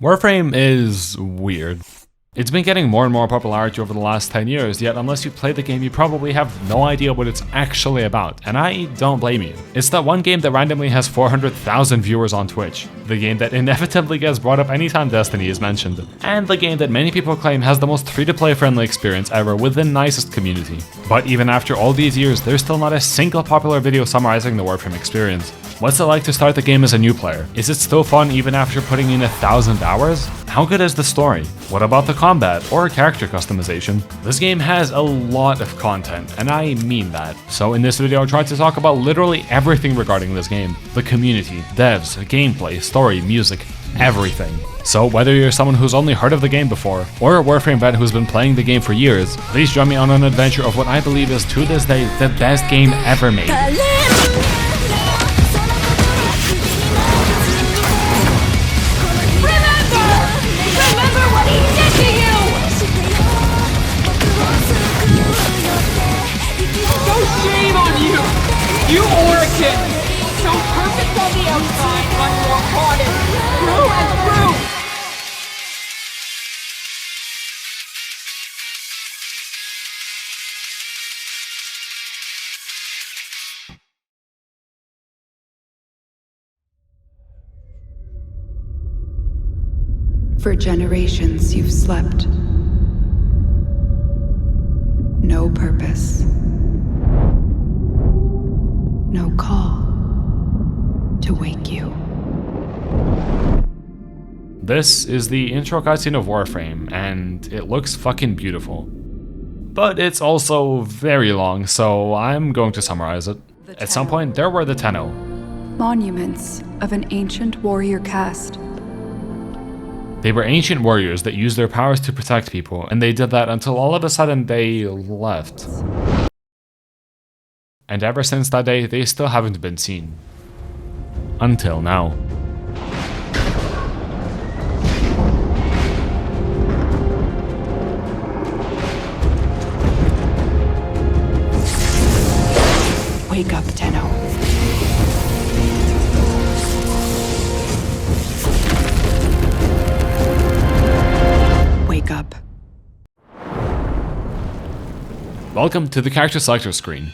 Warframe is weird. It's been getting more and more popularity over the last 10 years, yet unless you play the game you probably have no idea what it's actually about, and I don't blame you. It's that one game that randomly has 400,000 viewers on Twitch, the game that inevitably gets brought up anytime Destiny is mentioned, and the game that many people claim has the most free-to-play friendly experience ever with the nicest community. But even after all these years, there's still not a single popular video summarizing the Warframe experience. What's it like to start the game as a new player? Is it still fun even after putting in 1,000 hours? How good is the story? What about the combat or character customization? This game has a lot of content, and I mean that. So in this video I tried to talk about literally everything regarding this game. The community, devs, gameplay, story, music, everything. So whether you're someone who's only heard of the game before, or a Warframe vet who's been playing the game for years, please join me on an adventure of what I believe is to this day the best game ever made. You orchid! So perfect on the outside, but more haunted, through and through! For generations you've slept. No purpose. No call to wake you. This is the intro cutscene of Warframe, and it looks fucking beautiful. But it's also very long, so I'm going to summarize it. At some point, there were the Tenno. Monuments of an ancient warrior caste. They were ancient warriors that used their powers to protect people, and they did that until all of a sudden they left. And ever since that day, they still haven't been seen. Until now. Wake up, Tenno. Wake up. Welcome to the character selector screen.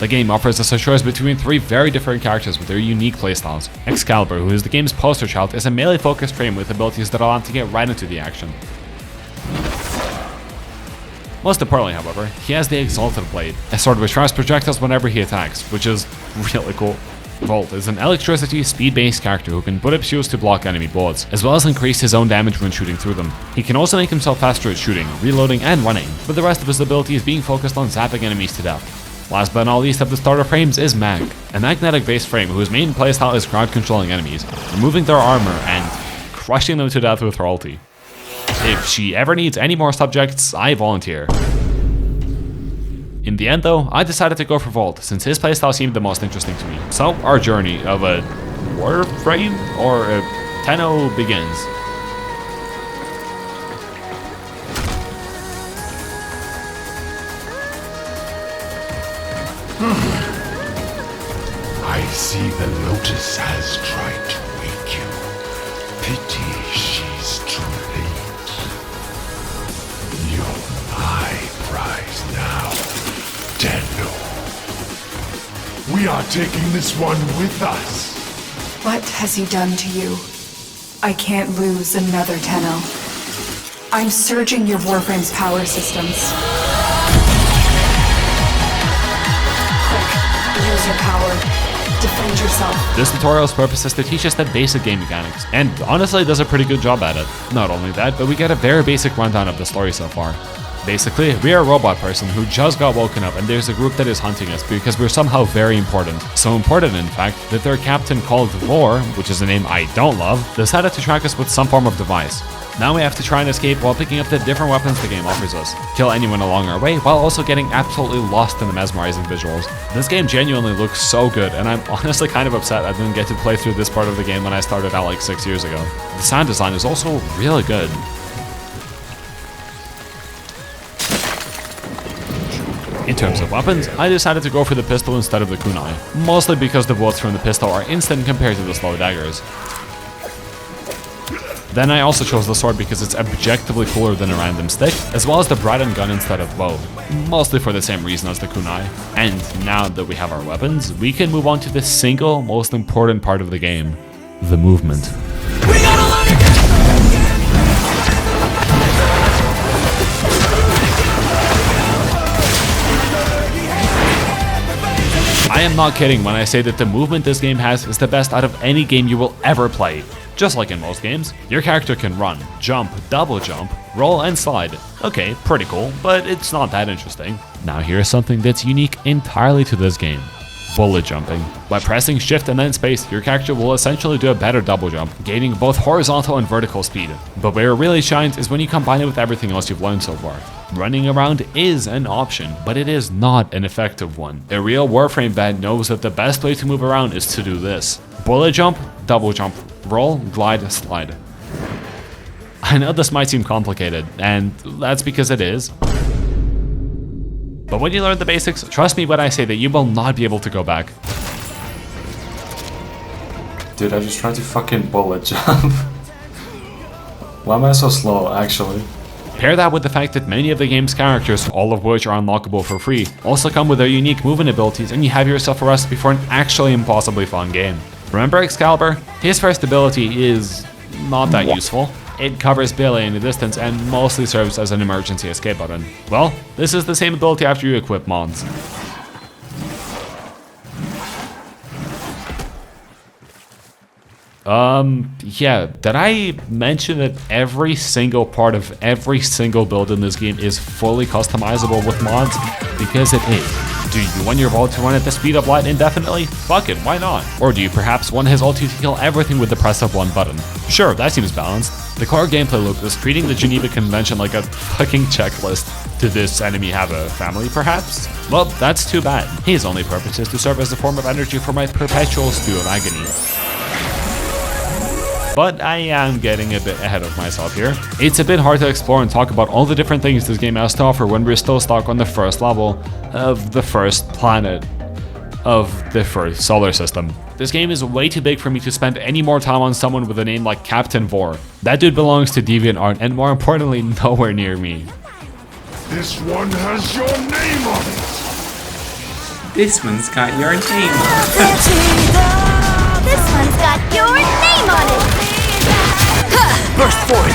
The game offers us a choice between three very different characters with their unique playstyles. Excalibur, who is the game's poster child, is a melee-focused frame with abilities that allow him to get right into the action. Most importantly, however, he has the Exalted Blade, a sword which fires projectiles whenever he attacks, which is really cool. Volt is an electricity, speed-based character who can put up shields to block enemy bullets, as well as increase his own damage when shooting through them. He can also make himself faster at shooting, reloading, and running, with the rest of his abilities being focused on zapping enemies to death. Last but not least of the starter frames is Mag, a magnetic-based frame whose main playstyle is crowd-controlling enemies, removing their armor and crushing them to death with her ulti. If she ever needs any more subjects, I volunteer. In the end though, I decided to go for Volt, since his playstyle seemed the most interesting to me. So our journey of a Warframe or a Tenno begins. I see the Lotus has tried to wake you. Pity she's too late. You're my prize now, Tenno. We are taking this one with us. What has he done to you? I can't lose another Tenno. I'm surging your Warframe's power systems. Quick, use your power. Defend yourself. This tutorial's purpose is to teach us the basic game mechanics, and honestly does a pretty good job at it. Not only that, but we get a very basic rundown of the story so far. Basically, we are a robot person who just got woken up and there's a group that is hunting us because we're somehow very important. So important in fact, that their captain called Vor, which is a name I don't love, decided to track us with some form of device. Now we have to try and escape while picking up the different weapons the game offers us, kill anyone along our way while also getting absolutely lost in the mesmerizing visuals. This game genuinely looks so good, and I'm honestly kind of upset I didn't get to play through this part of the game when I started out like 6 years ago. The sound design is also really good. In terms of weapons, I decided to go for the pistol instead of the kunai, mostly because the bullets from the pistol are instant compared to the slow daggers. Then I also chose the sword because it's objectively cooler than a random stick, as well as the Brad and gun instead of bow, mostly for the same reason as the kunai. And now that we have our weapons, we can move on to the single most important part of the game, the movement. We gotta learn it! I am not kidding when I say that the movement this game has is the best out of any game you will ever play. Just like in most games, your character can run, jump, double jump, roll, and slide. Okay, pretty cool, but it's not that interesting. Now here's something that's unique entirely to this game. Bullet jumping. By pressing shift and then space, your character will essentially do a better double jump, gaining both horizontal and vertical speed. But where it really shines is when you combine it with everything else you've learned so far. Running around is an option, but it is not an effective one. A real Warframe vet knows that the best way to move around is to do this. Bullet jump, double jump, roll, glide, slide. I know this might seem complicated, and that's because it is. But when you learn the basics, trust me when I say that you will not be able to go back. Dude, I just tried to fucking bullet jump. Why am I so slow, actually? Pair that with the fact that many of the game's characters, all of which are unlockable for free, also come with their unique movement abilities, and you have yourself a recipe for an actually impossibly fun game. Remember Excalibur? His first ability is not that useful. It covers barely any distance and mostly serves as an emergency escape button. Well, this is the same ability after you equip Mons. Yeah, did I mention that every single part of every single build in this game is fully customizable with mods? Because it is. Do you want your vault to run at the speed of light indefinitely? Fuck it, why not? Or do you perhaps want his ulti to kill everything with the press of one button? Sure, that seems balanced. The core gameplay loop is treating the Geneva Convention like a fucking checklist. Did this enemy have a family, perhaps? Well, that's too bad. His only purpose is to serve as a form of energy for my perpetual stew of agony. But I am getting a bit ahead of myself here. It's a bit hard to explore and talk about all the different things this game has to offer when we're still stuck on the first level of the first planet of the first solar system. This game is way too big for me to spend any more time on someone with a name like Captain Vor. That dude belongs to DeviantArt and more importantly, nowhere near me. This one has your name on it! This one's got your name on it. This one's got your name on it! Burst forward!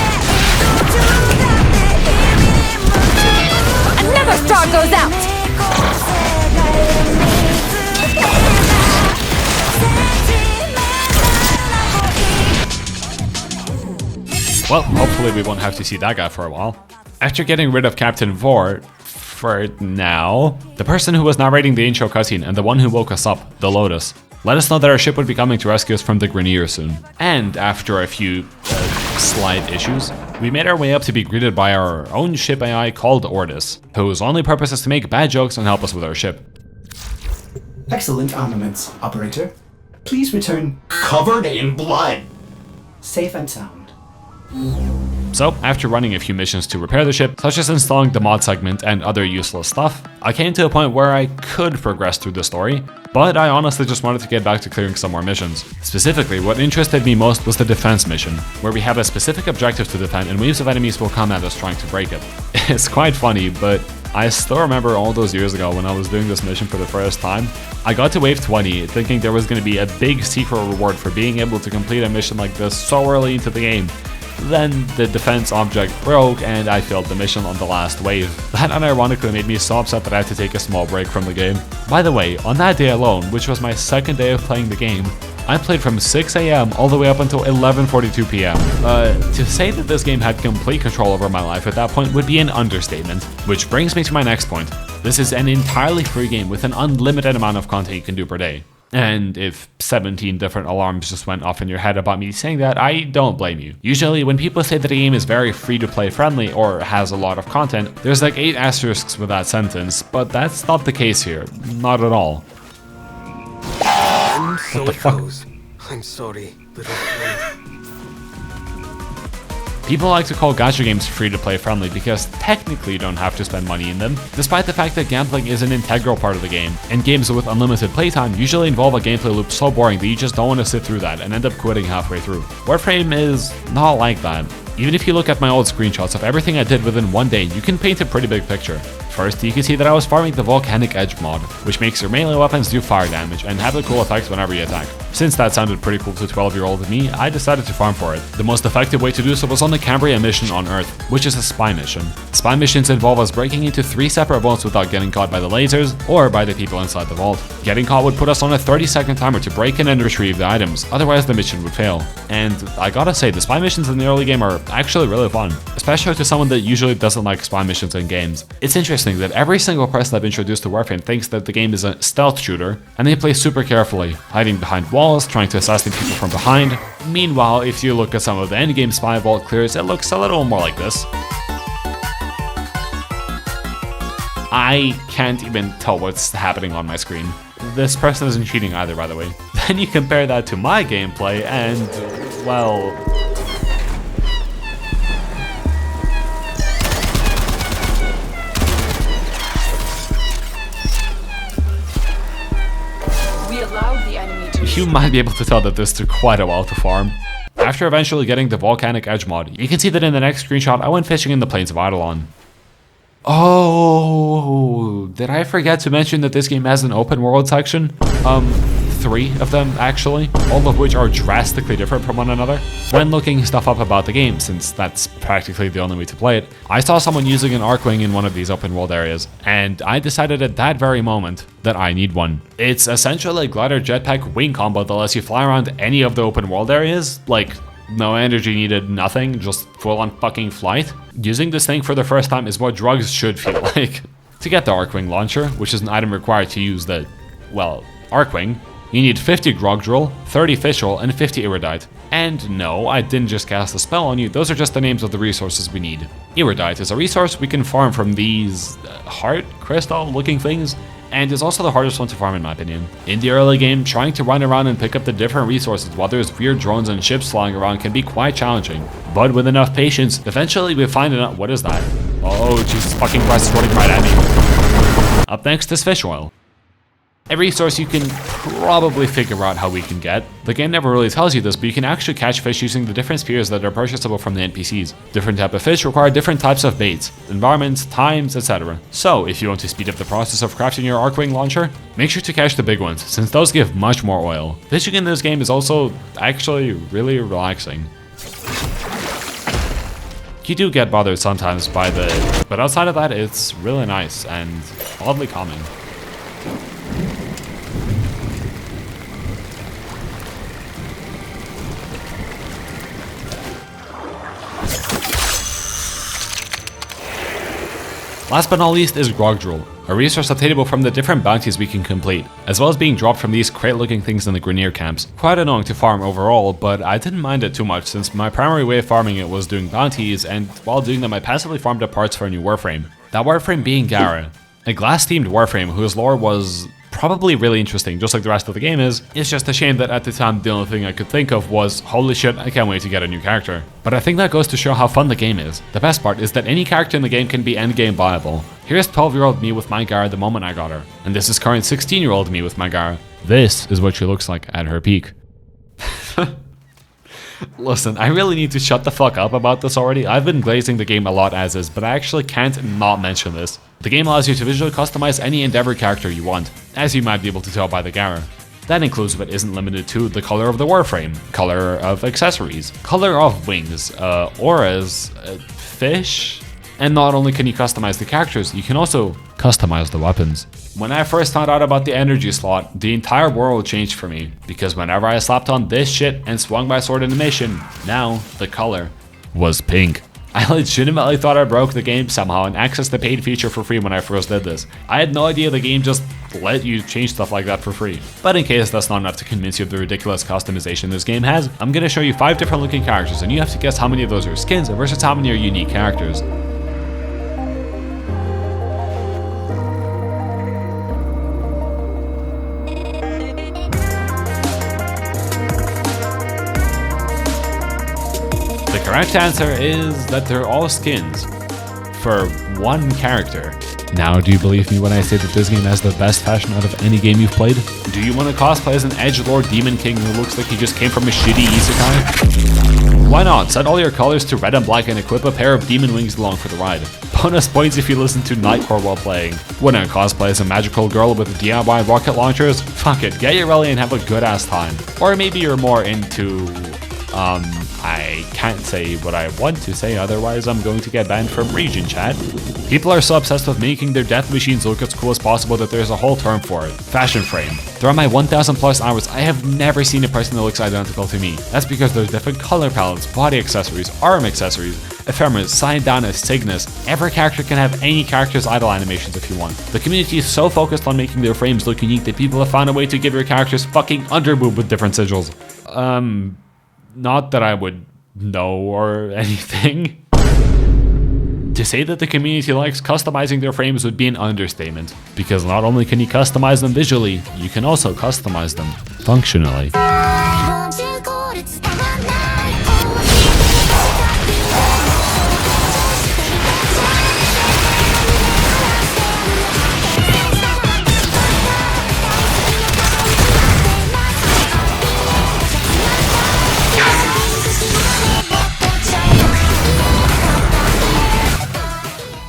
Another star goes out! Well, hopefully we won't have to see that guy for a while. After getting rid of Captain Vor, for now, the person who was narrating the intro cutscene and the one who woke us up, the Lotus, let us know that our ship would be coming to rescue us from the Grenier soon. And after a few slight issues, we made our way up to be greeted by our own ship AI called Ordis, whose only purpose is to make bad jokes and help us with our ship. Excellent armaments, operator. Please return covered in blood. Safe and sound. So, after running a few missions to repair the ship, such as installing the mod segment and other useless stuff, I came to a point where I could progress through the story, but I honestly just wanted to get back to clearing some more missions. Specifically, what interested me most was the defense mission, where we have a specific objective to defend and waves of enemies will come at us trying to break it. It's quite funny, but I still remember all those years ago when I was doing this mission for the first time. I got to wave 20 thinking there was going to be a big secret reward for being able to complete a mission like this so early into the game. Then the defense object broke and I failed the mission on the last wave. That unironically made me so upset that I had to take a small break from the game. By the way, on that day alone, which was my second day of playing the game, I played from 6 AM all the way up until 11:42 PM. To say that this game had complete control over my life at that point would be an understatement. Which brings me to my next point. This is an entirely free game with an unlimited amount of content you can do per day. And if 17 different alarms just went off in your head about me saying that, I don't blame you. Usually when people say that a game is very free-to-play friendly or has a lot of content, there's like 8 asterisks with that sentence, but that's not the case here. Not at all. And so it goes. I'm sorry, little friend. People like to call gacha games free-to-play friendly because technically you don't have to spend money in them, despite the fact that gambling is an integral part of the game, and games with unlimited playtime usually involve a gameplay loop so boring that you just don't want to sit through that and end up quitting halfway through. Warframe is not like that. Even if you look at my old screenshots of everything I did within one day, you can paint a pretty big picture. First, you can see that I was farming the Volcanic Edge mod, which makes your melee weapons do fire damage and have the cool effects whenever you attack. Since that sounded pretty cool to 12-year-old me, I decided to farm for it. The most effective way to do so was on the Cambria mission on Earth, which is a spy mission. Spy missions involve us breaking into 3 separate vaults without getting caught by the lasers or by the people inside the vault. Getting caught would put us on a 30-second timer to break in and retrieve the items, otherwise the mission would fail. And I gotta say, the spy missions in the early game are actually really fun, especially to someone that usually doesn't like spy missions in games. It's interesting that every single person I've introduced to Warframe thinks that the game is a stealth shooter, and they play super carefully, hiding behind walls, trying to assassinate people from behind. Meanwhile, if you look at some of the endgame spy vault clears, it looks a little more like this. I can't even tell what's happening on my screen. This person isn't cheating either, by the way. Then you compare that to my gameplay and, well... You might be able to tell that this took quite a while to farm. After eventually getting the Volcanic Edge mod, you can see that in the next screenshot I went fishing in the plains of Eidolon. Oh, did I forget to mention that this game has an open world section? 3 of them actually, all of which are drastically different from one another. When looking stuff up about the game, since that's practically the only way to play it, I saw someone using an arc wing in one of these open world areas, and I decided at that very moment that I need one. It's essentially a glider jetpack wing combo that lets you fly around any of the open world areas, like no energy needed, nothing, just full on fucking flight. Using this thing for the first time is what drugs should feel like. To get the arc wing launcher, which is an item required to use the, well, arc wing, you need 50 grog drill, 30 fish roll, and 50 iridite. And no, I didn't just cast a spell on you, those are just the names of the resources we need. Iridite is a resource we can farm from these heart crystal looking things, and is also the hardest one to farm in my opinion. In the early game, trying to run around and pick up the different resources while there's weird drones and ships flying around can be quite challenging. But with enough patience, eventually we find enough— what is that? Oh Jesus fucking Christ, it's running right at me. Up next is fish oil. A resource you can probably figure out how we can get. The game never really tells you this, but you can actually catch fish using the different spears that are purchasable from the NPCs. Different type of fish require different types of baits, environments, times, etc. So, if you want to speed up the process of crafting your Arcwing launcher, make sure to catch the big ones, since those give much more oil. Fishing in this game is also actually really relaxing. You do get bothered sometimes by but outside of that, it's really nice and oddly calming. Last but not least is grog drill, a resource obtainable from the different bounties we can complete, as well as being dropped from these crate-looking things in the Grenier camps. Quite annoying to farm overall, but I didn't mind it too much since my primary way of farming it was doing bounties, and while doing them I passively farmed up parts for a new Warframe. That Warframe being Gara, a glass-themed Warframe whose lore was probably really interesting, just like the rest of the game is. It's just a shame that at the time the only thing I could think of was, holy shit, I can't wait to get a new character. But I think that goes to show how fun the game is. The best part is that any character in the game can be endgame viable. Here's 12-year-old me with my Gara the moment I got her, and this is current 16-year-old me with my Gara. This is what she looks like at her peak. Listen, I really need to shut the fuck up about this already. I've been glazing the game a lot as is, but I actually can't not mention this. The game allows you to visually customize any and every character you want, as you might be able to tell by the Gara. That includes but isn't limited to the color of the Warframe, color of accessories, color of wings, auras, fish. And not only can you customize the characters, you can also customize the weapons. When I first found out about the energy slot, the entire world changed for me, because whenever I slapped on this shit and swung my sword in a mission, now the color was pink. I legitimately thought I broke the game somehow and accessed the paid feature for free when I first did this. I had no idea the game just let you change stuff like that for free. But in case that's not enough to convince you of the ridiculous customization this game has, I'm gonna show you 5 different looking characters and you have to guess how many of those are skins versus how many are unique characters. The correct answer is that they're all skins for one character. Now, do you believe me when I say that this game has the best fashion out of any game you've played? Do you want to cosplay as an edgelord demon king who looks like he just came from a shitty isekai? Why not? Set all your colors to red and black and equip a pair of demon wings along for the ride. Bonus points if you listen to Nightcore while playing. Wanna cosplay as a magical girl with DIY rocket launchers? Fuck it, get your rally and have a good ass time. Or maybe you're more into... I can't say what I want to say, otherwise I'm going to get banned from region chat. People are so obsessed with making their death machines look as cool as possible that there's a whole term for it. Fashion frame. Throughout my 1000 plus hours, I have never seen a person that looks identical to me. That's because there's different color palettes, body accessories, arm accessories, ephemeras, Sidanas, Cygnus. Every character can have any character's idle animations if you want. The community is so focused on making their frames look unique that people have found a way to give your characters fucking underboob with different sigils. Not that I would know or anything. To say that the community likes customizing their frames would be an understatement, because not only can you customize them visually, you can also customize them functionally.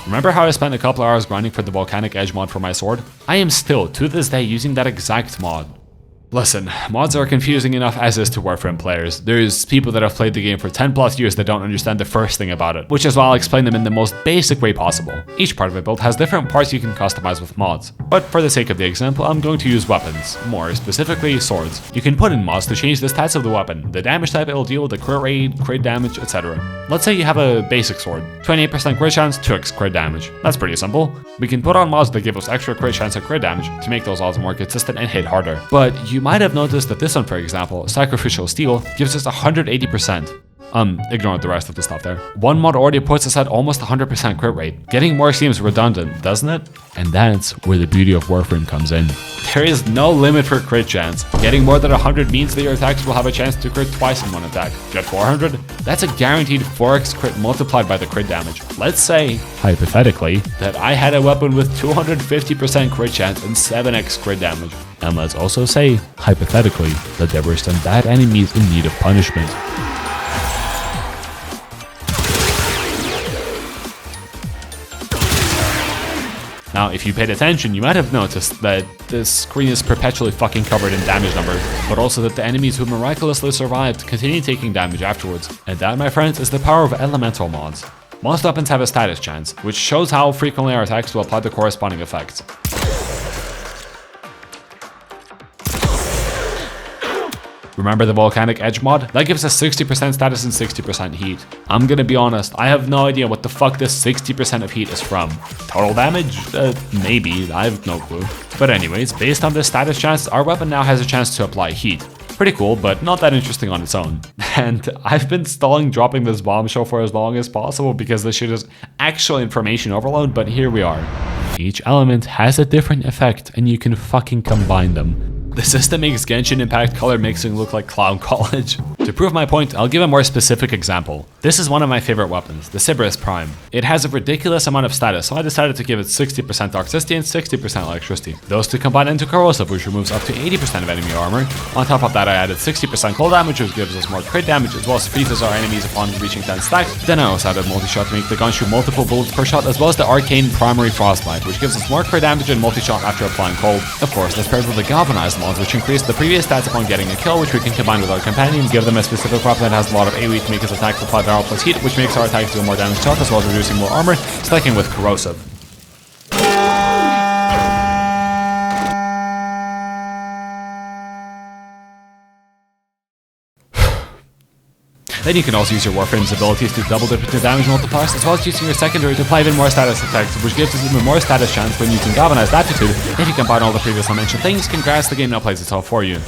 Remember how I spent a couple hours grinding for the Volcanic Edge mod for my sword? I am still, to this day, using that exact mod. Listen, mods are confusing enough as is to Warframe players. There's people that have played the game for 10 plus years that don't understand the first thing about it, which is why I'll explain them in the most basic way possible. Each part of a build has different parts you can customize with mods, but for the sake of the example, I'm going to use weapons, more specifically swords. You can put in mods to change the stats of the weapon, the damage type it'll deal, the crit rate, crit damage, etc. Let's say you have a basic sword, 28% crit chance, 2x crit damage. That's pretty simple. We can put on mods that give us extra crit chance and crit damage to make those odds more consistent and hit harder. But you might have noticed that this one, for example, Sacrificial Steel, gives us 180%. Ignore the rest of the stuff there. One mod already puts us at almost 100% crit rate. Getting more seems redundant, doesn't it? And that's where the beauty of Warframe comes in. There is no limit for crit chance. Getting more than 100 means that your attacks will have a chance to crit twice in one attack. Get 400? That's a guaranteed 4x crit multiplied by the crit damage. Let's say, hypothetically, that I had a weapon with 250% crit chance and 7x crit damage. And let's also say, hypothetically, that there were some bad enemies in need of punishment. Now, if you paid attention, you might have noticed that this screen is perpetually fucking covered in damage numbers, but also that the enemies who miraculously survived continue taking damage afterwards. And that, my friends, is the power of elemental mods. Most weapons have a status chance, which shows how frequently our attacks will apply the corresponding effects. Remember the Volcanic Edge mod? That gives us 60% status and 60% heat. I'm gonna be honest, I have no idea what the fuck this 60% of heat is from. Total damage? Maybe, I have no clue. But anyways, based on this status chance, our weapon now has a chance to apply heat. Pretty cool, but not that interesting on its own. And I've been stalling dropping this bombshell for as long as possible because this shit is actual information overload, but here we are. Each element has a different effect and you can fucking combine them. The system makes Genshin Impact color mixing look like Clown College. To prove my point, I'll give a more specific example. This is one of my favorite weapons, the Sybaris Prime. It has a ridiculous amount of status, so I decided to give it 60% toxicity and 60% electricity. Those two combine into corrosive, which removes up to 80% of enemy armor. On top of that, I added 60% cold damage, which gives us more crit damage, as well as freezes our enemies upon reaching 10 stacks. Then I also added multi-shot to make the gun shoot multiple bullets per shot, as well as the arcane primary frostbite, which gives us more crit damage and multi-shot after applying cold. Of course, this pairs with the galvanized mods, which increase the previous stats upon getting a kill, which we can combine with our companion, give them a specific weapon that has a lot of AoE to make his attacks apply barrel plus heat, which makes our attacks deal more damage to health, as well as reducing more armor, stacking with corrosive. Then you can also use your Warframe's abilities to double dip into damage multipliers, as well as using your secondary to apply even more status effects, which gives us even more status chance when using Galvanized Aptitude. If you combine all the previously mentioned things, congrats, the game now plays itself for you.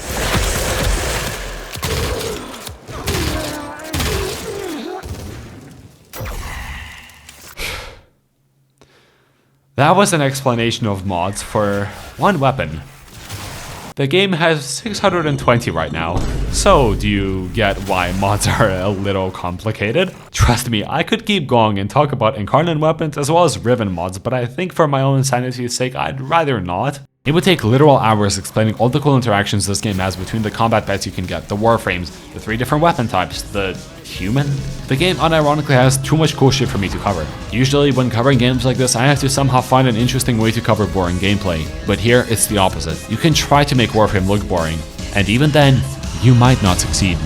That was an explanation of mods for one weapon. The game has 620 right now. So do you get why mods are a little complicated? Trust me, I could keep going and talk about incarnate weapons as well as Riven mods, but I think for my own sanity's sake, I'd rather not. It would take literal hours explaining all the cool interactions this game has between the combat pets you can get, the Warframes, the 3 different weapon types, the human? The game unironically has too much cool shit for me to cover. Usually when covering games like this, I have to somehow find an interesting way to cover boring gameplay. But here, it's the opposite. You can try to make Warframe look boring, and even then, you might not succeed.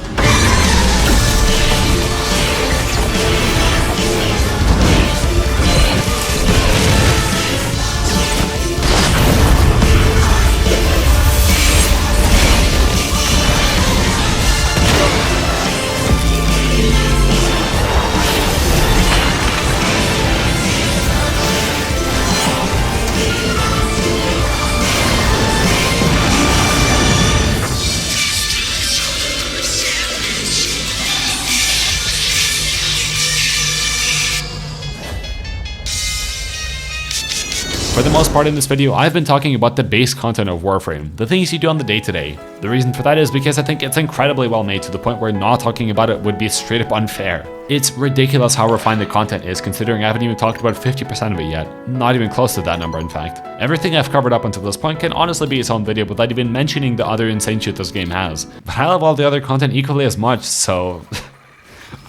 For the most part in this video, I've been talking about the base content of Warframe, the things you do on the day-to-day. The reason for that is because I think it's incredibly well made to the point where not talking about it would be straight up unfair. It's ridiculous how refined the content is, considering I haven't even talked about 50% of it yet. Not even close to that number, in fact. Everything I've covered up until this point can honestly be its own video without even mentioning the other insane shit this game has. But I love all the other content equally as much, so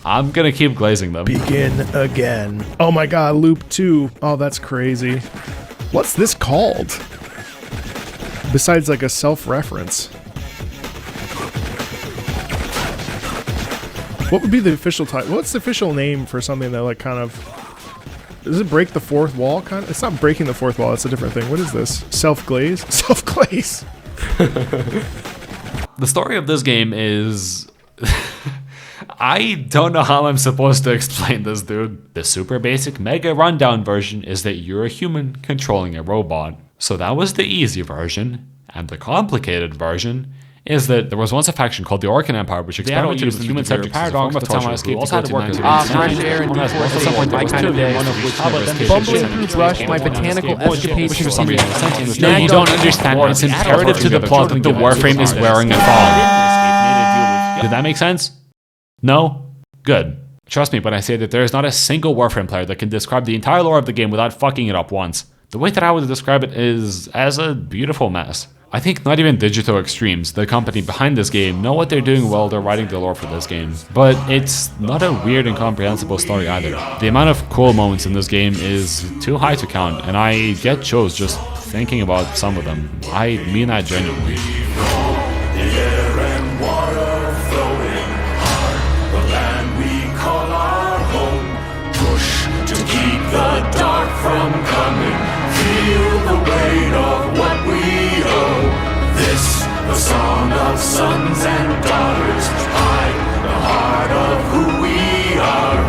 I'm gonna keep glazing them. Begin again. Oh my god, loop 2. Oh, that's crazy. What's this called? Besides like a self-reference. What would be the official title? What's the official name for something that like kind of... Does it break the fourth wall? Kind of? It's not breaking the fourth wall, it's a different thing. What is this? Self-glaze? Self-glaze! The story of this game is... I don't know how I'm supposed to explain this, dude. The super basic mega rundown version is that you're a human controlling a robot. So that was the easy version. And the complicated version is that there was once a faction called the Orcan Empire, which experimented with human subject paradox, but somehow escaped to go to fresh air and deforestation, my kind of day. Bumbling through brush, my botanical escapades for some reason. No, you don't understand. It's imperative to the plot that the Warframe is wearing a thong. Did that make sense? No? Good. Trust me when I say that there is not a single Warframe player that can describe the entire lore of the game without fucking it up once. The way that I would describe it is as a beautiful mess. I think not even Digital Extremes, the company behind this game, know what they're doing while they're writing the lore for this game. But it's not a weird and comprehensible story either. The amount of cool moments in this game is too high to count, and I get chills just thinking about some of them. I mean that genuinely. The dark from coming, feel the weight of what we owe. This, the song of sons and daughters, I, the heart of who we are,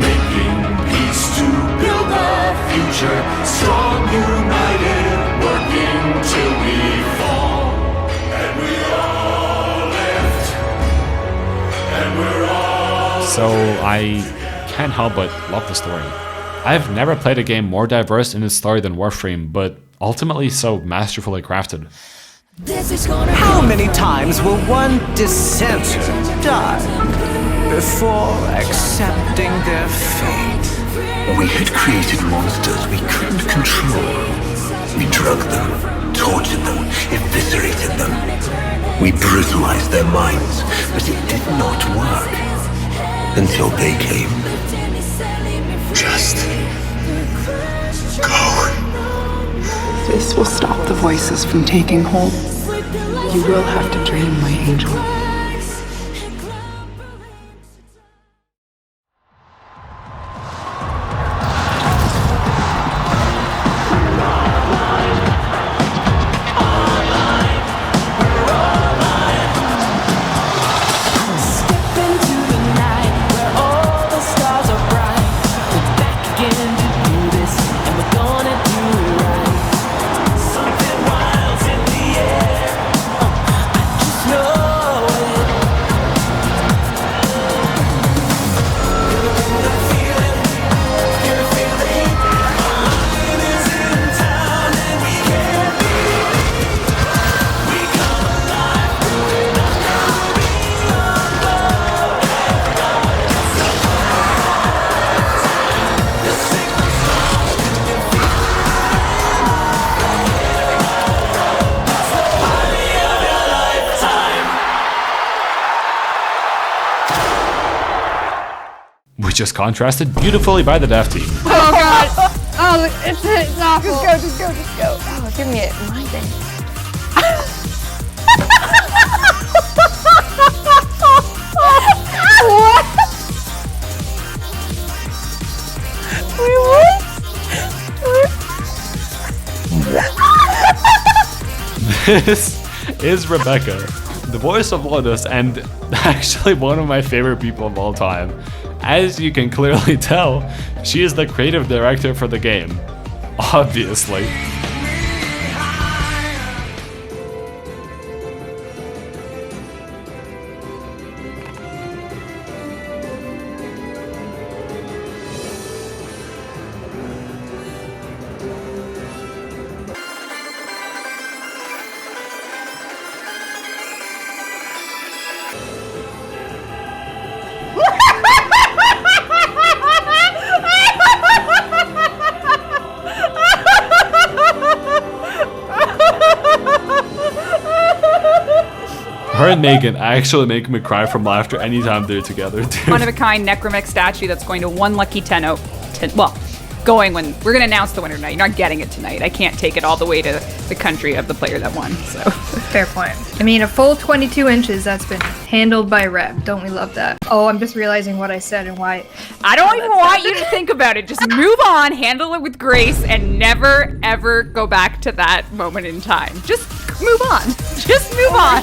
making peace to build a future, strong, united, working till we fall, and we all lift, and we're all So I can't help but love the story. I've never played a game more diverse in its story than Warframe, but ultimately so masterfully crafted. How many times will one dissenter die before accepting their fate? We had created monsters we couldn't control. We drugged them, tortured them, eviscerated them. We brutalized their minds, but it did not work. Until they came. Just go. This will stop the voices from taking hold. You will have to dream, my angel. Something wild's in the air. I just know which is contrasted beautifully by the dev team. Oh god! Oh, it's awful. Just go. Oh, give me it. My thing. What? Wait, what? This is Rebecca, the voice of Lotus, and actually one of my favorite people of all time. As you can clearly tell, she is the creative director for the game. Obviously. Her and Megan actually make me cry from laughter anytime they're together, dude. One of a kind necromech statue that's going to one lucky tenno. Well, going when we're gonna announce the winner tonight. You're not getting it tonight. I can't take it all the way to the country of the player that won. So Fair point. I mean, a full 22 inches that's been handled by Reb. Don't we love that? Oh, I'm just realizing what I said and why. I don't even want you to think about it. Just move on, handle it with grace, and never ever go back to that moment in time. Just move on. Just move on.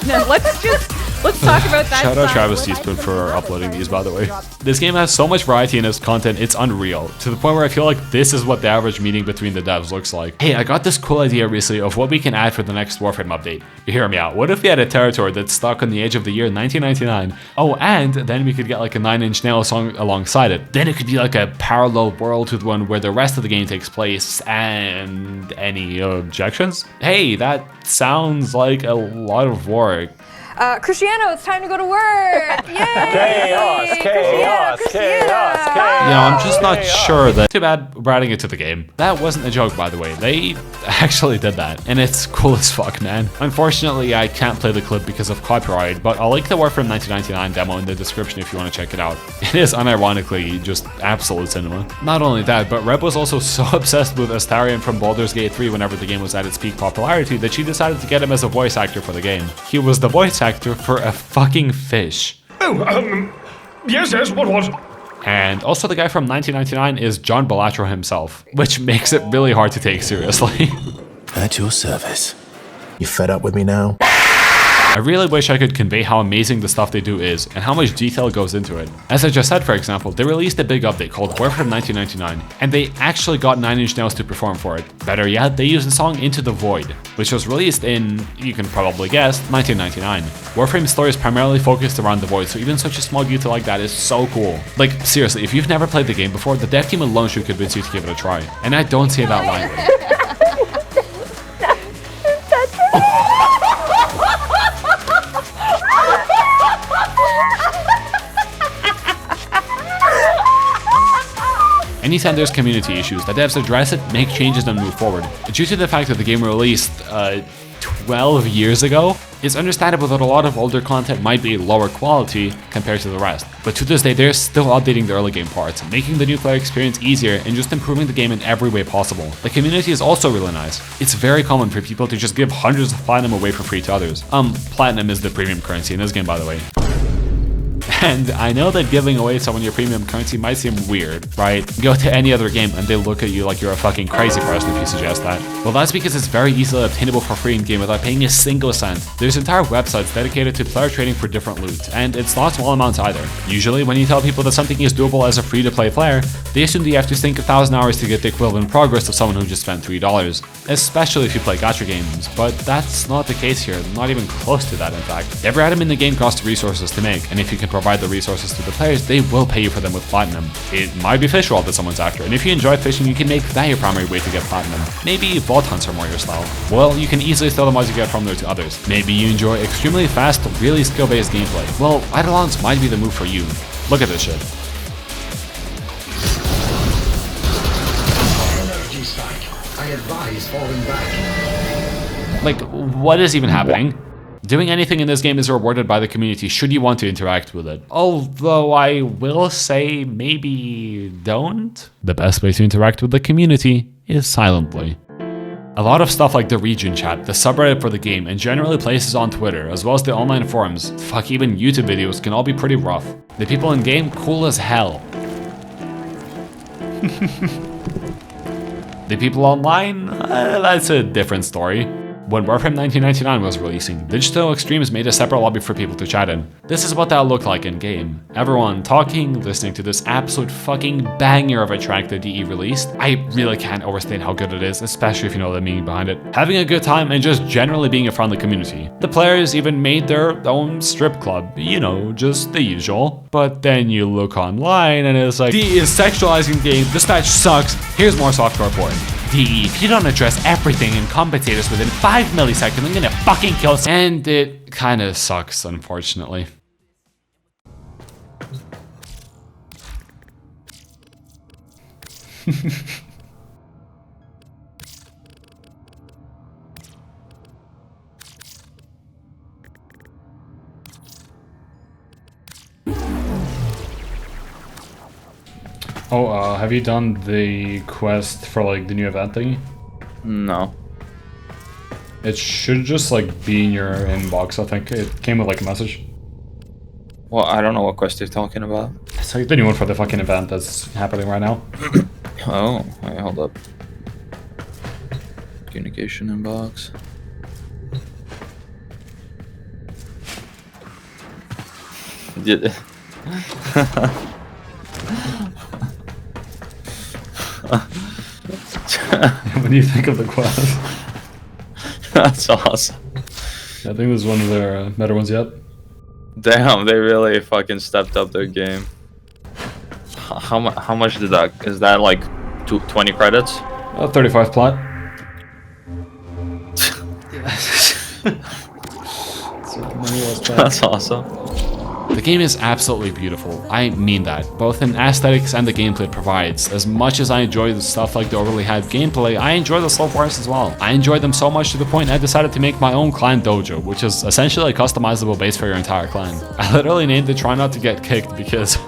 Let's talk about that. Shout out Travis Teaspoon for uploading these, by the way. This game has so much variety in its content, it's unreal. To the point where I feel like this is what the average meeting between the devs looks like. Hey, I got this cool idea recently of what we can add for the next Warframe update. You hear me out. What if we had a territory that's stuck on the edge of the year 1999? Oh, and then we could get like a 9 Inch Nail song alongside it. Then it could be like a parallel world to the one where the rest of the game takes place. And any objections? Hey, that sounds like a lot of work. Cristiano, it's time to go to work. Yay! Chaos. I'm just not sure that. Too bad we're adding it to the game. That wasn't a joke, by the way. They actually did that, and it's cool as fuck, man. Unfortunately, I can't play the clip because of copyright, but I'll link the Warframe 1999 demo in the description if you want to check it out. It is unironically just absolute cinema. Not only that, but Reb was also so obsessed with Astarion from Baldur's Gate 3 whenever the game was at its peak popularity that she decided to get him as a voice actor for the game. He was the voice actor for a fucking fish. Oh, yes, what was? And also the guy from 1999 is John Balatro himself, which makes it really hard to take seriously. At your service. You fed up with me now? I really wish I could convey how amazing the stuff they do is and how much detail goes into it. As I just said, for example, they released a big update called Warframe 1999, and they actually got 9 Inch Nails to perform for it. Better yet, they used the song Into the Void, which was released in, you can probably guess, 1999. Warframe's story is primarily focused around the Void, so even such a small detail like that is so cool. Like, seriously, if you've never played the game before, the dev team alone should convince you to give it a try. And I don't say that lightly. Anytime there's community issues, the devs address it, make changes, and move forward. Due to the fact that the game released 12 years ago, it's understandable that a lot of older content might be lower quality compared to the rest. But to this day, they're still updating the early game parts, making the new player experience easier and just improving the game in every way possible. The community is also really nice. It's very common for people to just give hundreds of platinum away for free to others. Platinum is the premium currency in this game, by the way. And I know that giving away someone your premium currency might seem weird, right? Go to any other game and they look at you like you're a fucking crazy person if you suggest that. Well, that's because it's very easily obtainable for free in game without paying a single cent. There's entire websites dedicated to player trading for different loot, and it's not small amounts either. Usually, when you tell people that something is doable as a free-to-play player, they assume that you have to sink 1,000 hours to get the equivalent progress of someone who just spent $3, especially if you play gacha games, but that's not the case here, not even close to that in fact. Every item in the game costs resources to make, and if you can provide the resources to the players, they will pay you for them with platinum. It might be fish roll that someone's after, and if you enjoy fishing, you can make that your primary way to get platinum. Maybe vault hunts are more your style. Well, you can easily sell the mods you get from there to others. Maybe you enjoy extremely fast, really skill-based gameplay. Well, Eidolons might be the move for you. Look at this shit. Energy spike. I advise falling back. Like, what is even happening? Doing anything in this game is rewarded by the community should you want to interact with it. Although I will say maybe don't. The best way to interact with the community is silently. A lot of stuff like the region chat, the subreddit for the game, and generally places on Twitter, as well as the online forums, fuck even YouTube videos can all be pretty rough. The people in game, cool as hell. The people online, that's a different story. When Warframe 1999 was releasing, Digital Extremes made a separate lobby for people to chat in. This is what that looked like in game. Everyone talking, listening to this absolute fucking banger of a track that DE released. I really can't overstate how good it is, especially if you know the meaning behind it. Having a good time and just generally being a friendly community. The players even made their own strip club, you know, just the usual. But then you look online and it's like, DE is sexualizing the game, this patch sucks, here's more softcore porn. DE, if you don't address everything and compensate us within 5 milliseconds, I'm gonna fucking kill us. And it kinda sucks, unfortunately. Oh, have you done the quest for like the new event thingy? No. It should just like be in your inbox, I think. It came with like a message. Well, I don't know what quest you're talking about. It's like the new one for the fucking event that's happening right now. Oh, wait, hold up. Communication inbox. Did What do you think of the quest? That's awesome. I think this is one of their better ones yet. Damn, they really fucking stepped up their game. How much did that? Is that like 20 credits? 35 plot. That's awesome. The game is absolutely beautiful. I mean that, both in aesthetics and the gameplay it provides. As much as I enjoy the stuff like the overly hyped gameplay, I enjoy the slow parts as well. I enjoyed them so much to the point I decided to make my own clan dojo, which is essentially a customizable base for your entire clan. I literally named it Try Not to Get Kicked because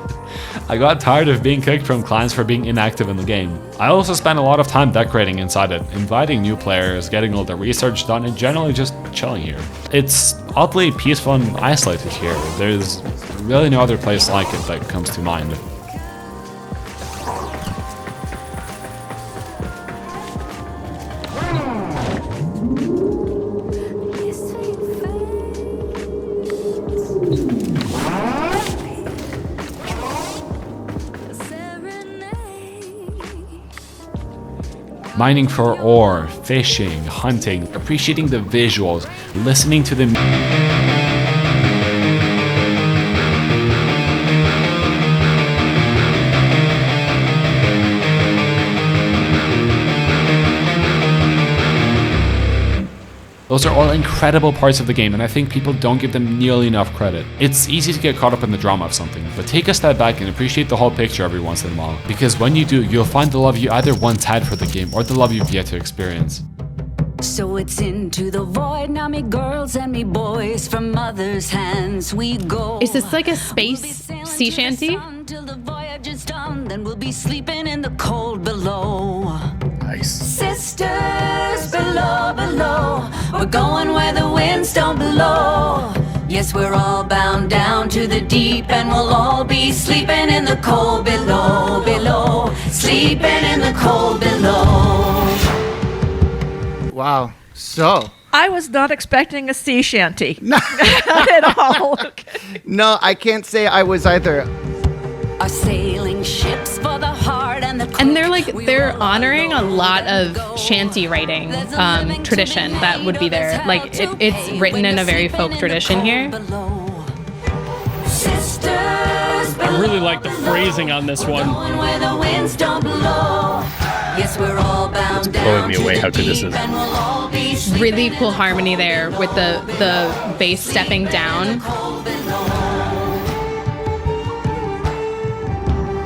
I got tired of being kicked from clans for being inactive in the game. I also spent a lot of time decorating inside it, inviting new players, getting all the research done, and generally just chilling here. It's oddly peaceful and isolated here. There's really no other place like it that comes to mind. Mining for ore, fishing, hunting, appreciating the visuals, listening to the Those are all incredible parts of the game, and I think people don't give them nearly enough credit. It's easy to get caught up in the drama of something, but take a step back and appreciate the whole picture every once in a while. Because when you do, you'll find the love you either once had for the game or the love you've yet to experience. So it's into the void, now me girls and me boys, from mother's hands we go. Is this like a space sea shanty? Till the voyage is done, then we'll be sleeping in the cold below. Nice. Sisters below, below, we're going where the winds don't blow. Yes, we're all bound down to the deep, and we'll all be sleeping in the cold below, below, sleeping in the cold below. Wow. So I was not expecting a sea shanty. Not at all. Okay. No, I can't say I was either. Our sailing ships for the heart and the quick. And they're honoring a lot of shanty writing tradition that would be there. Like it's written in a very folk tradition here. I really like the phrasing on this one. Where the winds don't blow. Yes, we're all bound it's blowing me away how good this is. Really cool harmony there with the bass stepping down.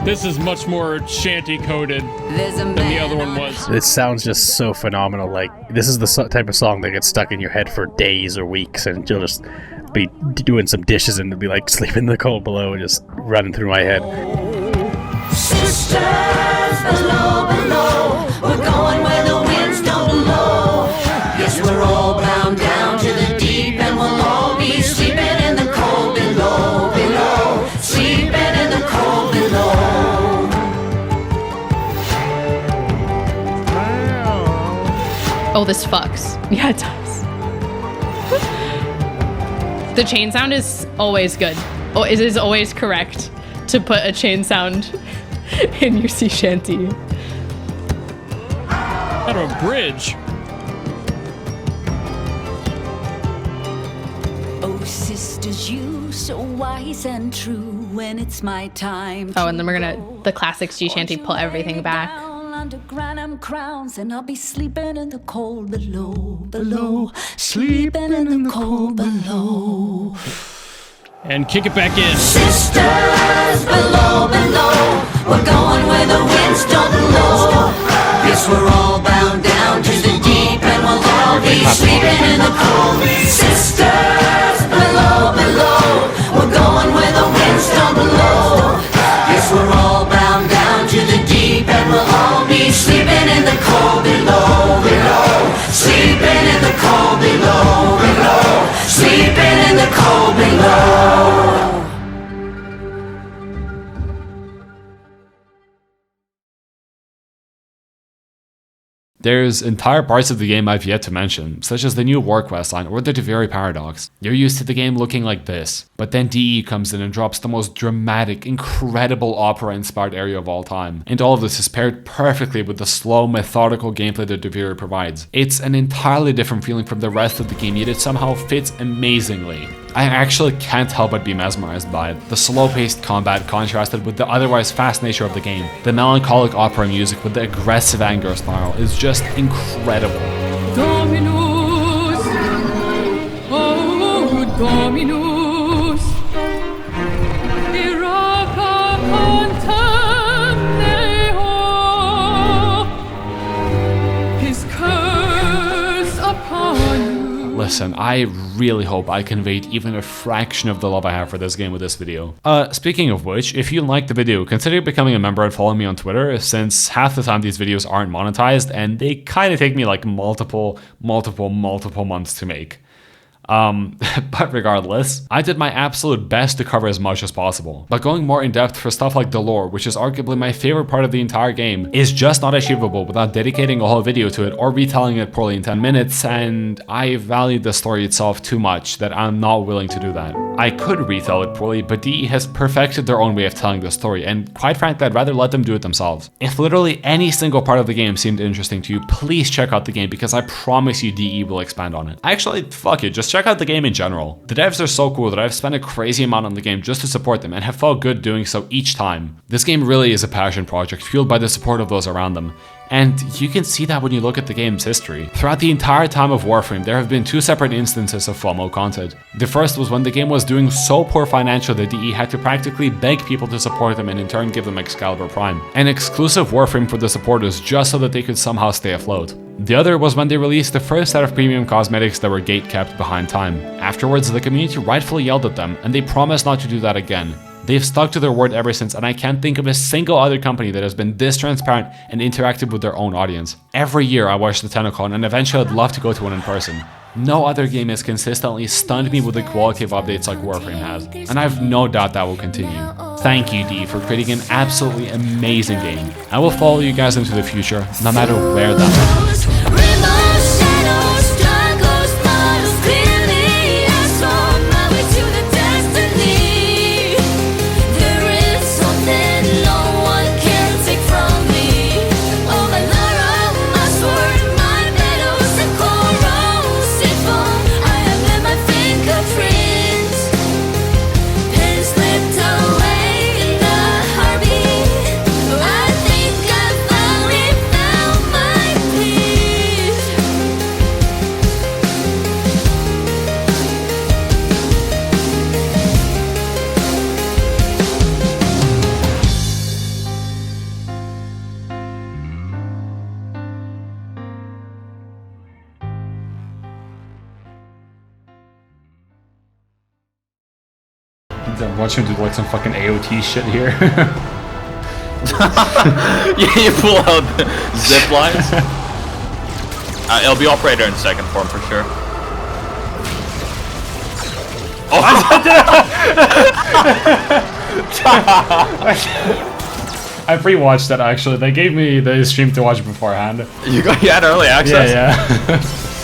This is much more shanty coded than the other one was. It sounds just so phenomenal. Like, this is the type of song that gets stuck in your head for days or weeks, and you'll just be doing some dishes and it'll be like sleeping in the cold below and just running through my head. Sisters below, below, we're going where the winds don't blow. Yes, we're all bound down to the deep, and we'll all be sleeping in the cold below, below, sleeping in the cold below. Oh, this fucks. Yeah, it does. The chain sound is always good. Oh, it is always correct to put a chain sound in your sea shanty. Out of a bridge. Oh, sisters, you so wise and true when it's my time. Oh, and then we're gonna, the classic sea shanty, pull everything back. Under granum crowns, and I'll be sleeping in the cold below, below, sleeping in the cold below. And kick it back in. Sisters below, below, we're going where the winds don't blow. Yes, we're all bound down to the deep, and we'll all be sleeping in the cold. Sisters below, below, we're going where the winds don't blow. Yes, we're all bound down to the deep, and we'll all be sleeping in the cold below, below, sleeping in the cold below, below, sleeping in the cold below. There's entire parts of the game I've yet to mention, such as the new war quest line or the Deviri paradox. You're used to the game looking like this, but then DE comes in and drops the most dramatic, incredible opera-inspired area of all time. And all of this is paired perfectly with the slow, methodical gameplay that Deviri provides. It's an entirely different feeling from the rest of the game, yet it somehow fits amazingly. I actually can't help but be mesmerized by it. The slow-paced combat contrasted with the otherwise fast nature of the game. The melancholic opera music with the aggressive anger spiral is just incredible. Dominus, oh Dominus, Iraca contemneo, his curse upon you. Listen, I really hope I conveyed even a fraction of the love I have for this game with this video. Speaking of which, if you liked the video, consider becoming a member and following me on Twitter, since half the time these videos aren't monetized and they kind of take me like multiple months to make. But regardless, I did my absolute best to cover as much as possible. But going more in depth for stuff like the lore, which is arguably my favorite part of the entire game, is just not achievable without dedicating a whole video to it or retelling it poorly in 10 minutes, and I value the story itself too much that I'm not willing to do that. I could retell it poorly, but DE has perfected their own way of telling the story, and quite frankly, I'd rather let them do it themselves. If literally any single part of the game seemed interesting to you, please check out the game, because I promise you DE will expand on it. Actually, fuck it, just check out the game in general. The devs are so cool that I've spent a crazy amount on the game just to support them and have felt good doing so each time. This game really is a passion project fueled by the support of those around them. And you can see that when you look at the game's history. Throughout the entire time of Warframe, there have been two separate instances of FOMO content. The first was when the game was doing so poor financially that DE had to practically beg people to support them and in turn give them Excalibur Prime, an exclusive Warframe for the supporters just so that they could somehow stay afloat. The other was when they released the first set of premium cosmetics that were gate-kept behind time. Afterwards, the community rightfully yelled at them, and they promised not to do that again. They've stuck to their word ever since, and I can't think of a single other company that has been this transparent and interactive with their own audience. Every year I watch the TennoCon, and eventually I'd love to go to one in person. No other game has consistently stunned me with the quality of updates like Warframe has, and I have no doubt that will continue. Thank you, DE, for creating an absolutely amazing game. I will follow you guys into the future, no matter where that leads. I think I finally found my peace. Then watch him do like some fucking AOT shit here. Yeah, you pull out the zip lines. It'll be operator in second form for sure. Oh! I pre-watched that actually. They gave me the stream to watch beforehand. You had early access? Yeah, yeah.